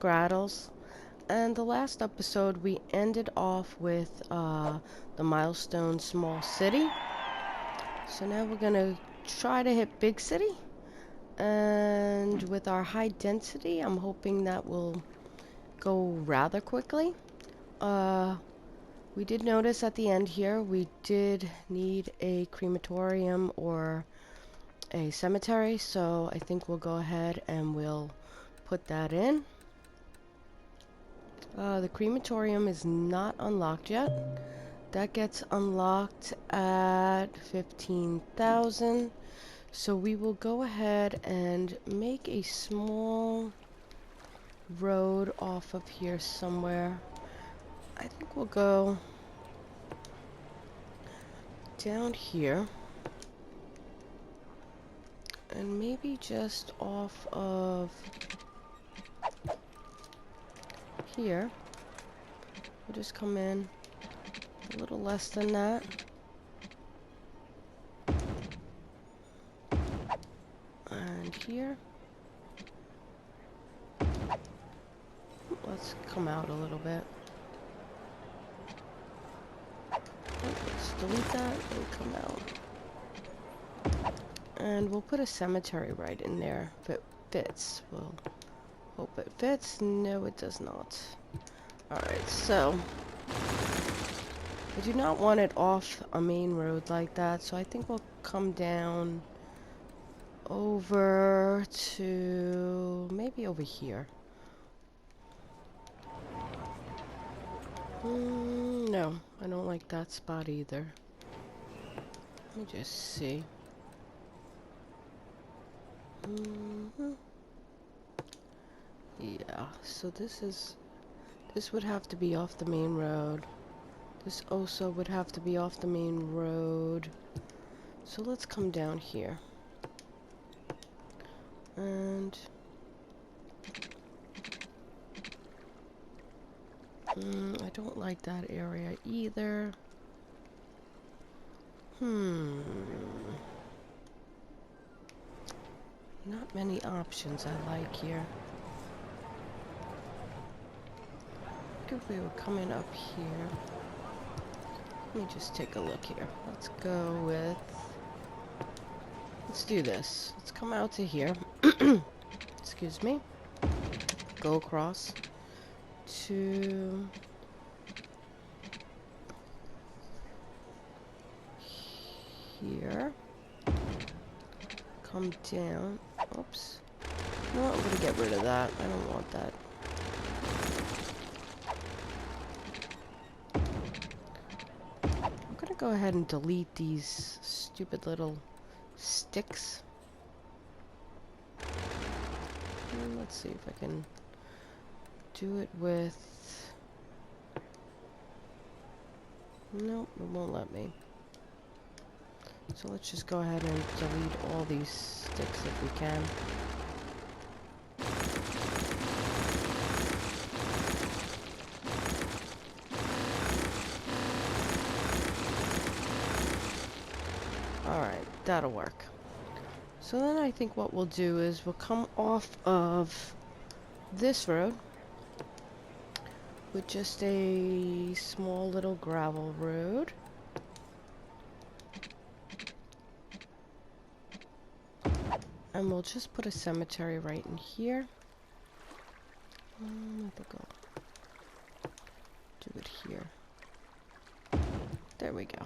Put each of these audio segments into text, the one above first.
Grahtles, and the last episode we ended off with the milestone small city. So now we're gonna try to hit big city, and with our high density I'm hoping that will go rather quickly. We did notice at the end here we did need a crematorium or a cemetery, so I think we'll go ahead and we'll put that in. The crematorium is not unlocked yet. That gets unlocked at 15,000. So we will go ahead and make a small road off of here somewhere. I think we'll go down here. And maybe just off of here. We'll just come in a little less than that. And here. Let's come out a little bit. Let's delete that and come out. And we'll put a cemetery right in there if it fits. We'll hope it fits. No, it does not. Alright, so I do not want it off a main road like that, so I think we'll come down over to maybe over here. No, I don't like that spot either. Let me just see. Yeah, so this would have to be off the main road. This also would have to be off the main road. So let's come down here. And I don't like that area either. Not many options I like here. If we were coming up here. Let me just take a look here. Let's go with... Let's do this. Let's come out to here. Excuse me. Go across to... here. Come down. Oops. No, I'm gonna get rid of that. I don't want that. I'm gonna go ahead and delete these stupid little sticks. And let's see if I can do it with... Nope, it won't let me. So let's just go ahead and delete all these sticks if we can. Alright, that'll work. So then I think what we'll do is we'll come off of this road with just a small little gravel road. And we'll just put a cemetery right in here. I think I'll do it here. There we go.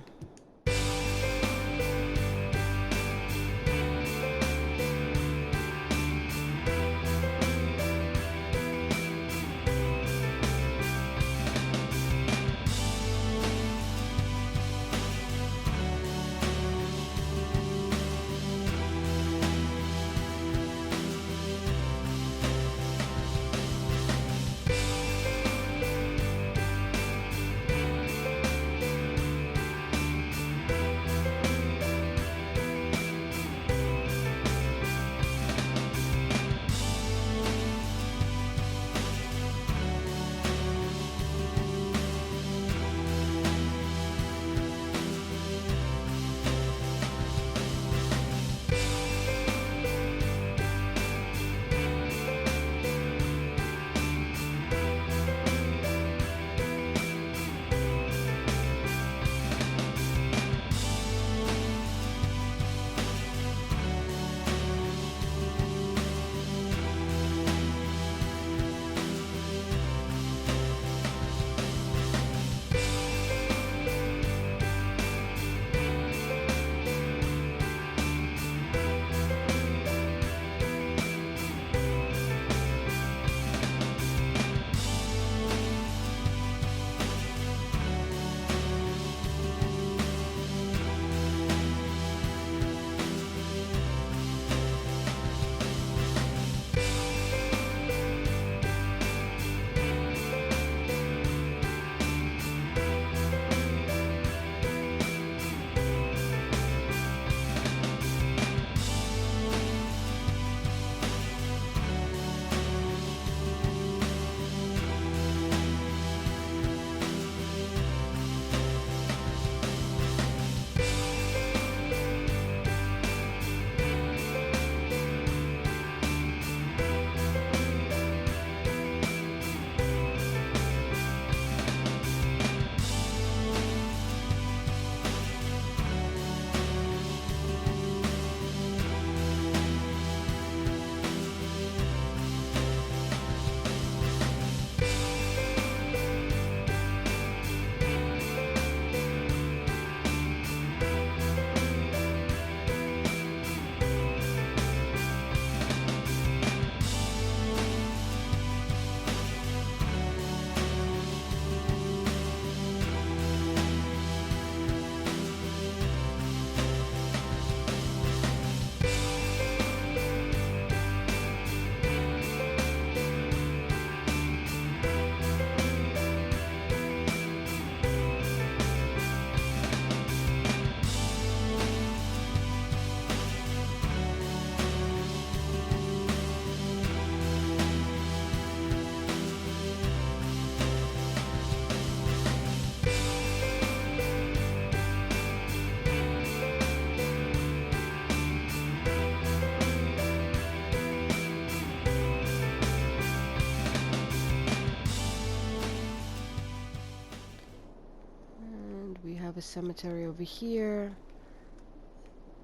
have a cemetery over here.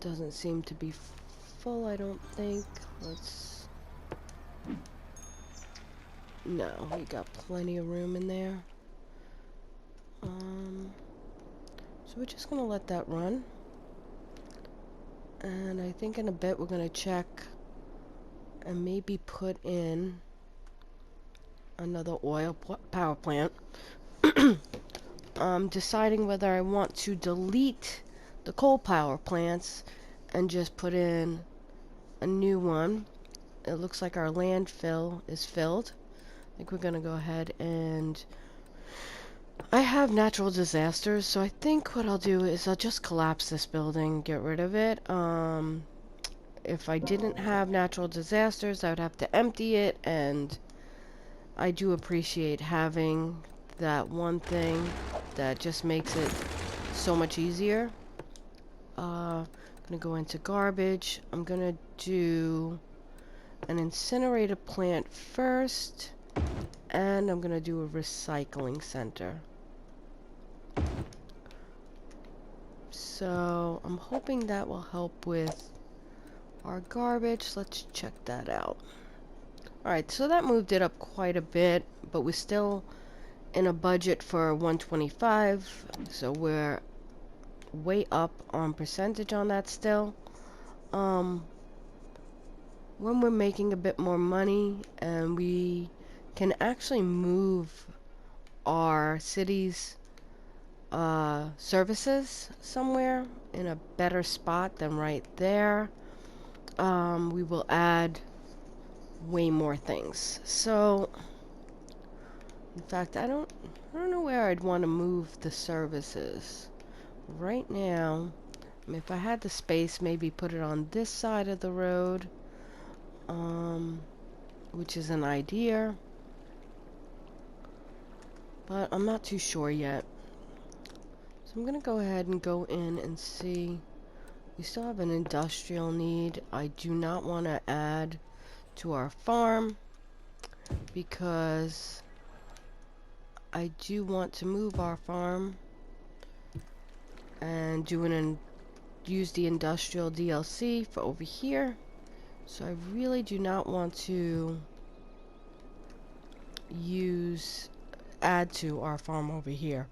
Doesn't seem to be full, I don't think. Let's... No, we got plenty of room in there. So we're just gonna let that run. And I think in a bit we're gonna check and maybe put in another oil power plant. Deciding whether I want to delete the coal power plants and just put in a new one. It looks like our landfill is filled. I think we're gonna go ahead and... I have natural disasters, so I think what I'll do is I'll just collapse this building, get rid of it. If I didn't have natural disasters, I would have to empty it, and I do appreciate having that one thing that just makes it so much easier. I'm gonna go into garbage. I'm gonna do an incinerator plant first, and I'm gonna do a recycling center. So I'm hoping that will help with our garbage. Let's check that out. Alright, so that moved it up quite a bit, but we're still in a budget for 125, so we're way up on percentage on that still. When we're making a bit more money and we can actually move our city's services somewhere in a better spot than right there, we will add way more things. So in fact, I don't know where I'd want to move the services right now. I mean, if I had the space, maybe put it on this side of the road, which is an idea, but I'm not too sure yet. So I'm gonna go ahead and go in and see. We still have an industrial need. I do not want to add to our farm because I do want to move our farm and use the industrial DLC for over here. So I really do not want to add to our farm over here.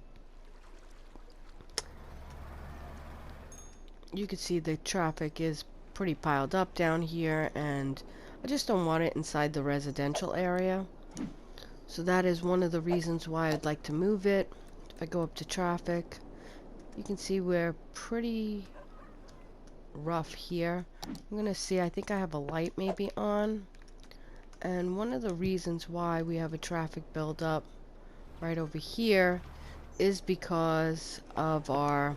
You can see the traffic is pretty piled up down here, and I just don't want it inside the residential area. So that is one of the reasons why I'd like to move it. If I go up to traffic, you can see we're pretty rough here. I'm gonna see, I think I have a light maybe on. And one of the reasons why we have a traffic buildup right over here is because of our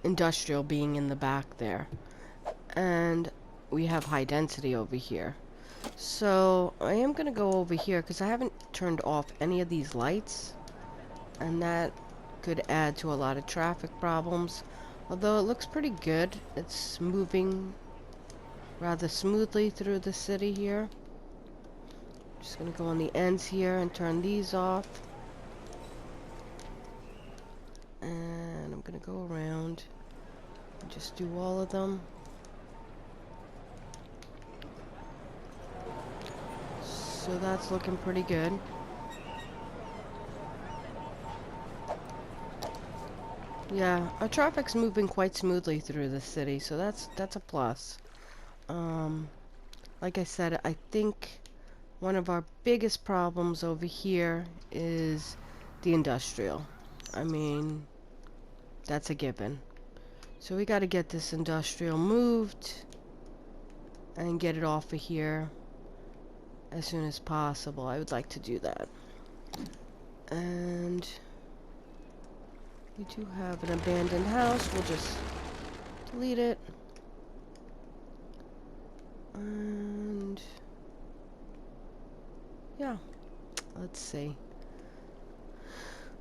industrial being in the back there. And we have high density over here. So I am gonna go over here because I haven't turned off any of these lights, and that could add to a lot of traffic problems. Although it looks pretty good, it's moving rather smoothly through the city here. Just gonna go on the ends here and turn these off, and I'm gonna go around and just do all of them. So that's looking pretty good. Yeah, our traffic's moving quite smoothly through the city, so that's a plus. Like I said, I think one of our biggest problems over here is the industrial. I mean, that's a given. So we got to get this industrial moved and get it off of here as soon as possible. I would like to do that. And we do have an abandoned house. We'll just delete it. And yeah, let's see.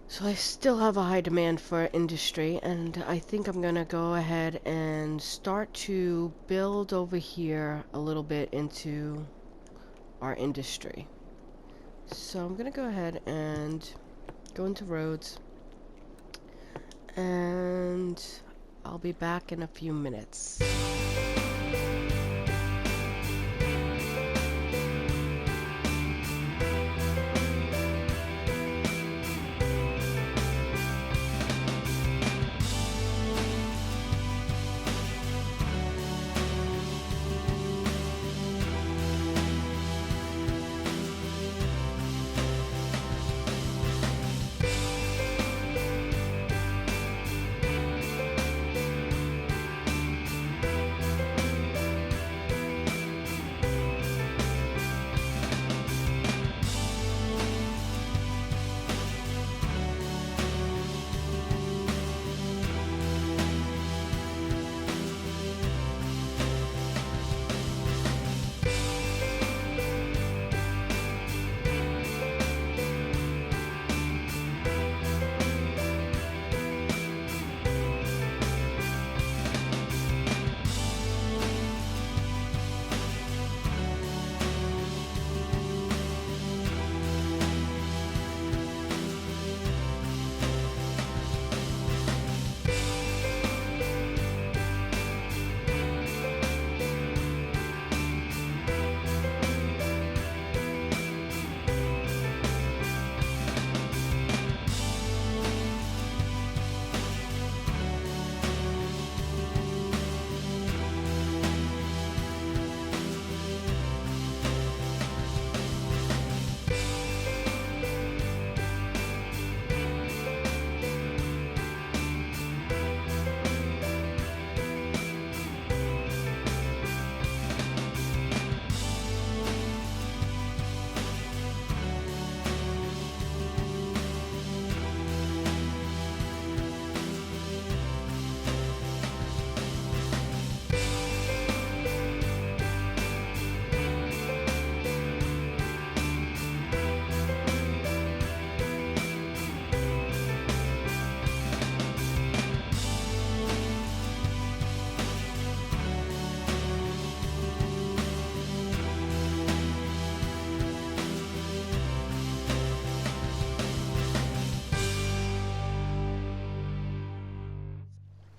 So I still have a high demand for industry, and I think I'm gonna go ahead and start to build over here a little bit into our industry. So I'm gonna go ahead and go into roads, and I'll be back in a few minutes.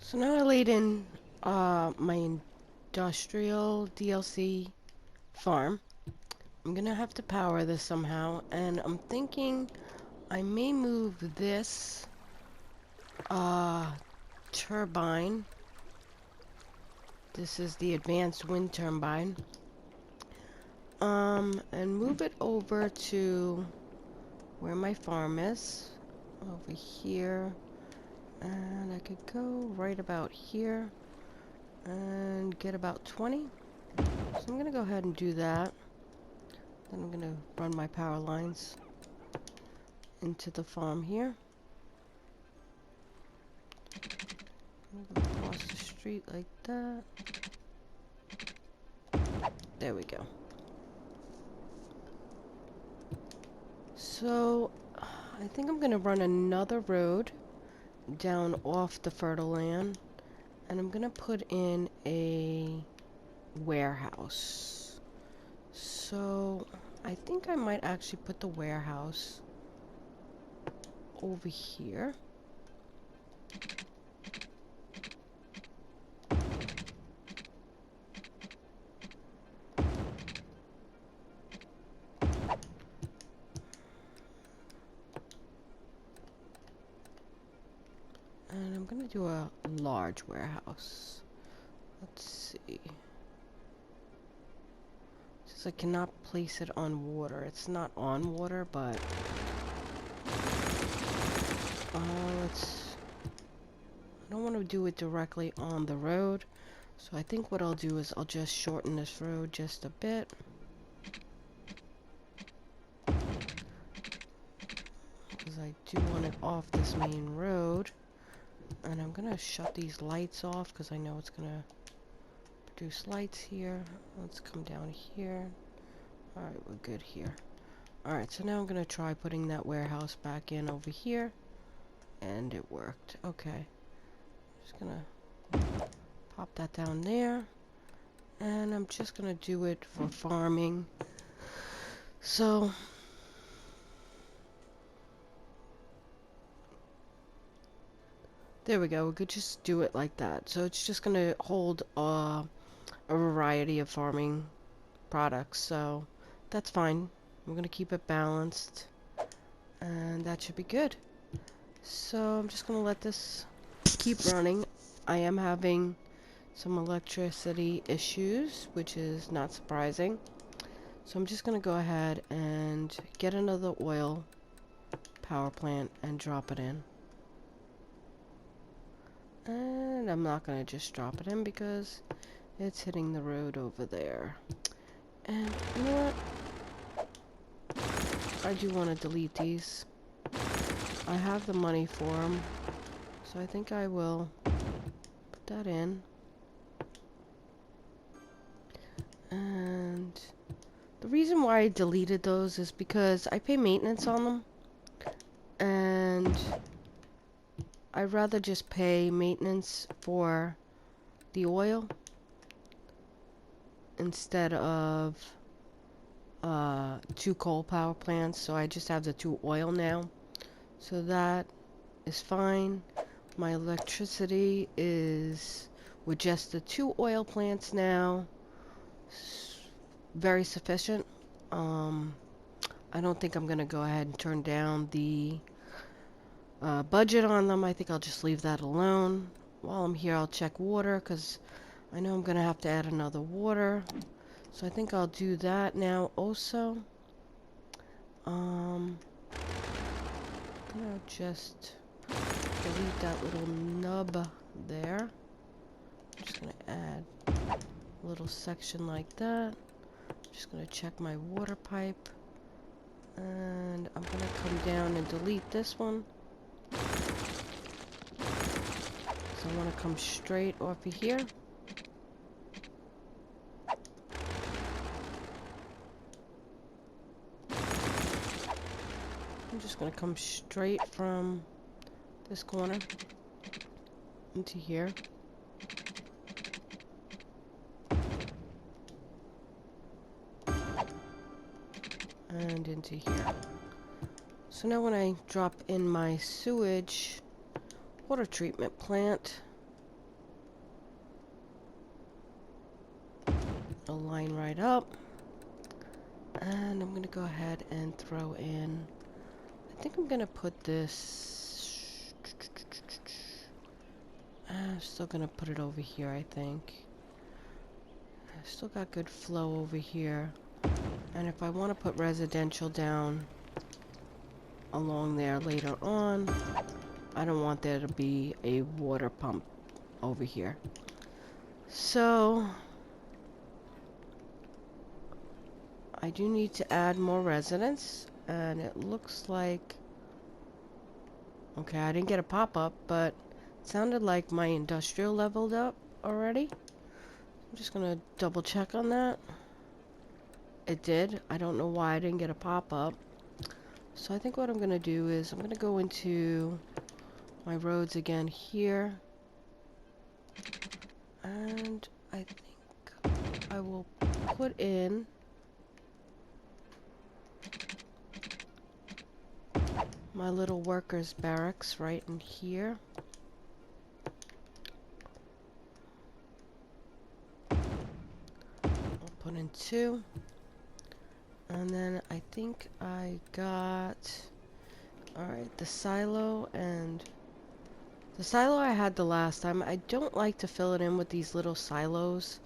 So now I laid in my industrial DLC farm. I'm gonna have to power this somehow, and I'm thinking I may move this turbine. This is the advanced wind turbine. And move it over to where my farm is. Over here. And I could go right about here and get about 20. So I'm gonna go ahead and do that. Then I'm gonna run my power lines into the farm here. I'm gonna go across the street like that. There we go. So I think I'm gonna run another road down off the fertile land, and I'm gonna put in a warehouse. So I think I might actually put the warehouse over here. And I'm gonna do a large warehouse. Let's see. Since I cannot place it on water. It's not on water, but I don't want to do it directly on the road. So I think what I'll do is I'll just shorten this road just a bit. Because I do want it off this main road. And I'm gonna shut these lights off because I know it's gonna produce lights here. Let's come down here. Alright, we're good here. Alright, so now I'm gonna try putting that warehouse back in over here. And it worked. Okay. Just gonna pop that down there. And I'm just gonna do it for farming. So There we go. We could just do it like that. So it's just going to hold a variety of farming products. So that's fine. I'm going to keep it balanced. And that should be good. So I'm just going to let this keep running. I am having some electricity issues, which is not surprising. So I'm just going to go ahead and get another oil power plant and drop it in. And I'm not going to just drop it in because it's hitting the road over there. And you know what? I do want to delete these. I have the money for them. So I think I will put that in. And the reason why I deleted those is because I pay maintenance on them. And I'd rather just pay maintenance for the oil instead of 2 coal power plants. So I just have the 2 oil now. So that is fine. My electricity is with just the 2 oil plants now. Very sufficient. I don't think I'm gonna go ahead and turn down the budget on them. I think I'll just leave that alone. While I'm here, I'll check water because I know I'm gonna have to add another water. So I think I'll do that now also. I'm gonna just delete that little nub there. I'm just gonna add a little section like that. Just gonna check my water pipe. And I'm gonna come down and delete this one. So I want to come straight off of here. I'm just going to come straight from this corner into here. And into here. So now when I drop in my sewage water treatment plant, I'll line right up. And I'm going to go ahead and throw in, I think I'm going to put this, I'm still going to put it over here, I think. I've still got good flow over here. And if I want to put residential down along there later on, I don't want there to be a water pump over here. So I do need to add more residents, and it looks like, okay, I didn't get a pop-up, but it sounded like my industrial leveled up already. I'm just gonna double check on that. It did. I don't know why I didn't get a pop-up. So I think what I'm gonna do is I'm gonna go into my roads again here, and I think I will put in my little workers barracks right in here. I'll put in 2. And then I think I got, alright, the silo, and the silo I had the last time. I don't like to fill it in with these little silos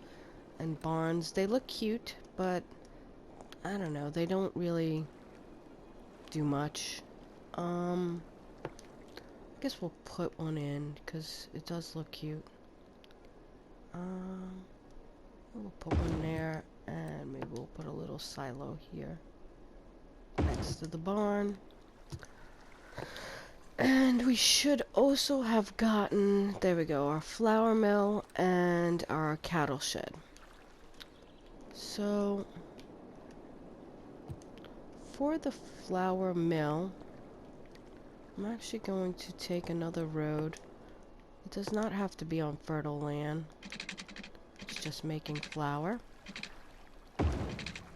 and barns. They look cute, but I don't know, they don't really do much. I guess we'll put one in because it does look cute. We'll put one there, and maybe we'll put a little silo here next to the barn. And we should also have gotten, there we go, our flour mill and our cattle shed. So for the flour mill, I'm actually going to take another road. It does not have to be on fertile land. It's just making flour. I'm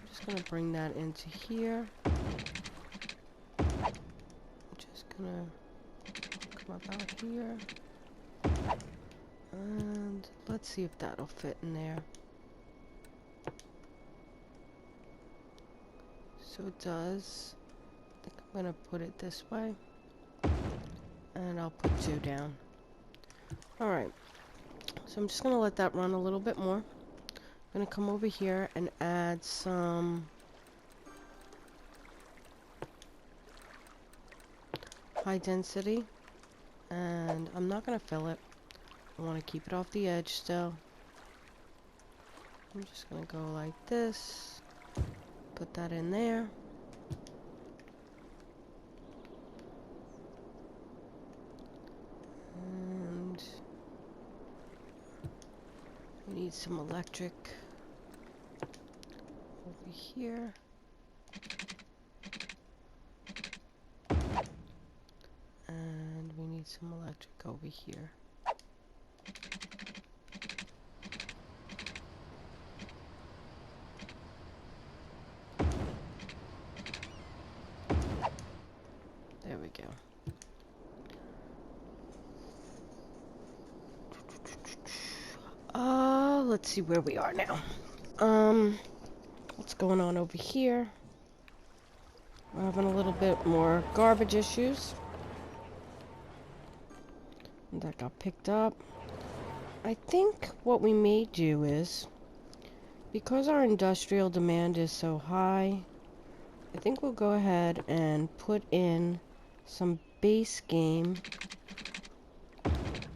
just going to bring that into here. I'm just going to come up out here. And let's see if that'll fit in there. So it does. I think I'm gonna put it this way. And I'll put 2 down. Alright. So I'm just gonna let that run a little bit more. I'm gonna come over here and add some high density. And I'm not gonna fill it. I want to keep it off the edge still. I'm just gonna go like this. Put that in there. And we need some electric over here. And we need some electric over here. There we go. Let's see where we are now. What's going on over here? We're having a little bit more garbage issues. And that got picked up. I think what we may do is, because our industrial demand is so high, I think we'll go ahead and put in some base game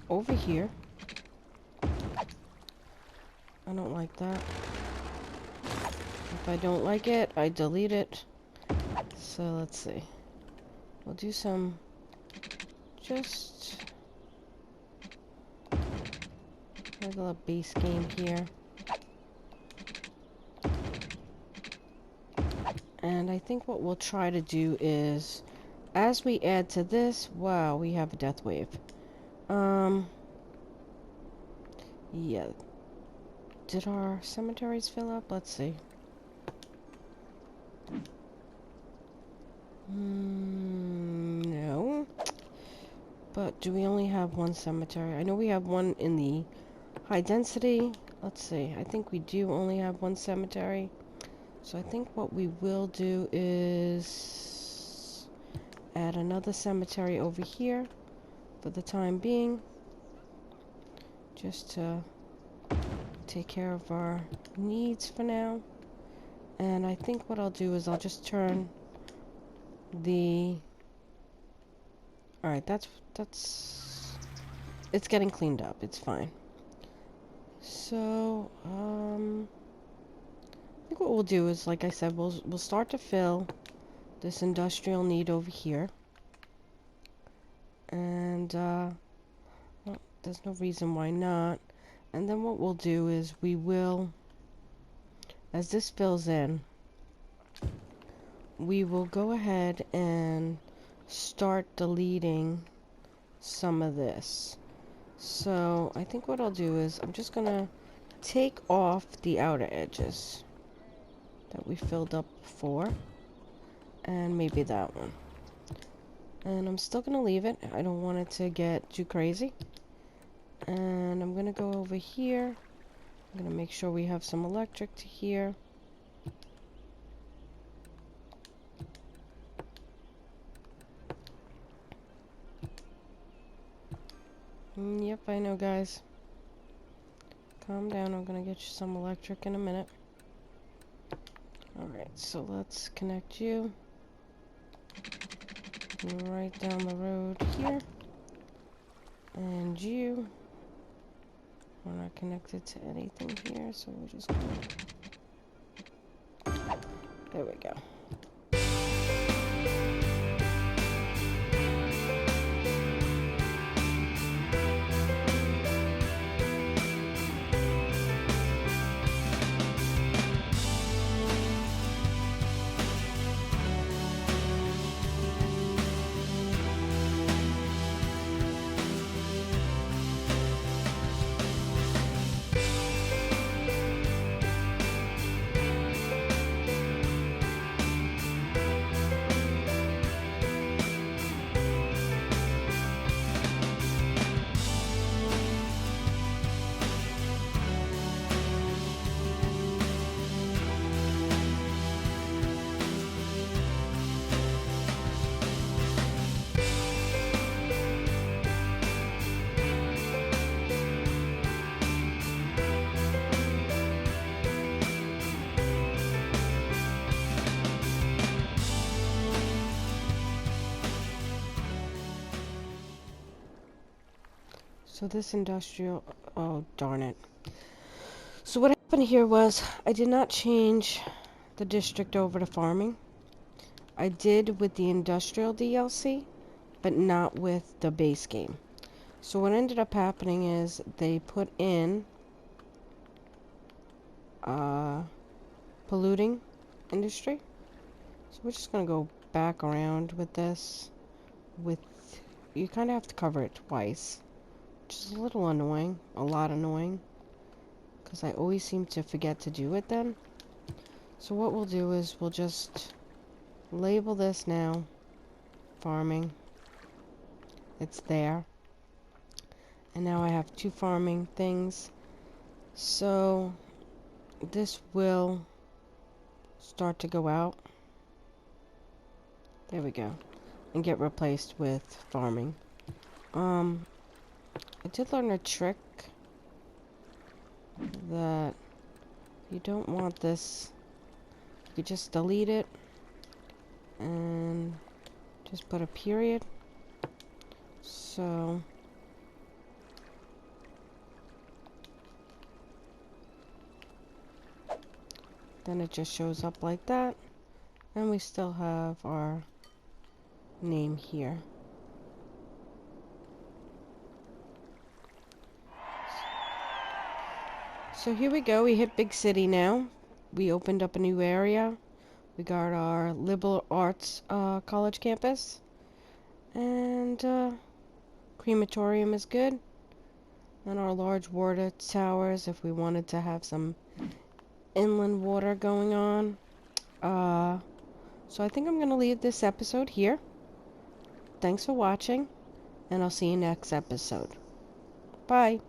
over here. I don't like that. If I don't like it, I delete it. So let's see. We'll do some just regular base game here. And I think what we'll try to do is, as we add to this, wow, we have a death wave. Yeah. Did our cemeteries fill up? Let's see. No. But do we only have one cemetery? I know we have one in the high density. Let's see. I think we do only have one cemetery. So I think what we will do is add another cemetery over here for the time being. Just to take care of our needs for now. And I think what I'll do is I'll just turn the... Alright, that's... It's getting cleaned up. It's fine. So, I think what we'll do is, like I said, we'll start to fill this industrial need over here. And, well, there's no reason why not. And then what we'll do is we will, as this fills in, we will go ahead and start deleting some of this. So I think what I'll do is I'm just gonna take off the outer edges that we filled up before, and maybe that one. And I'm still gonna leave it. I don't want it to get too crazy. And I'm gonna go over here. I'm gonna make sure we have some electric to here. Yep, I know, guys. Calm down, I'm gonna get you some electric in a minute. Alright, so let's connect you right down the road here. And you. We're not connected to anything here, so we're just gonna... There we go. So this industrial... Oh, darn it. So what happened here was I did not change the district over to farming. I did with the industrial DLC, but not with the base game. So what ended up happening is they put in polluting industry. So we're just going to go back around with this. You kind of have to cover it twice, which is a little annoying, a lot annoying, because I always seem to forget to do it then. So what we'll do is we'll just label this now farming. It's there. And now I have 2 farming things. So this will start to go out. There we go. And get replaced with farming. I did learn a trick that you don't want this. You just delete it and just put a period. So then it just shows up like that, and we still have our name here. So here we go, we hit big city now. We opened up a new area. We got our liberal arts college campus, and crematorium is good, and our large water towers if we wanted to have some inland water going on. So I think I'm gonna leave this episode here. Thanks for watching, and I'll see you next episode. Bye.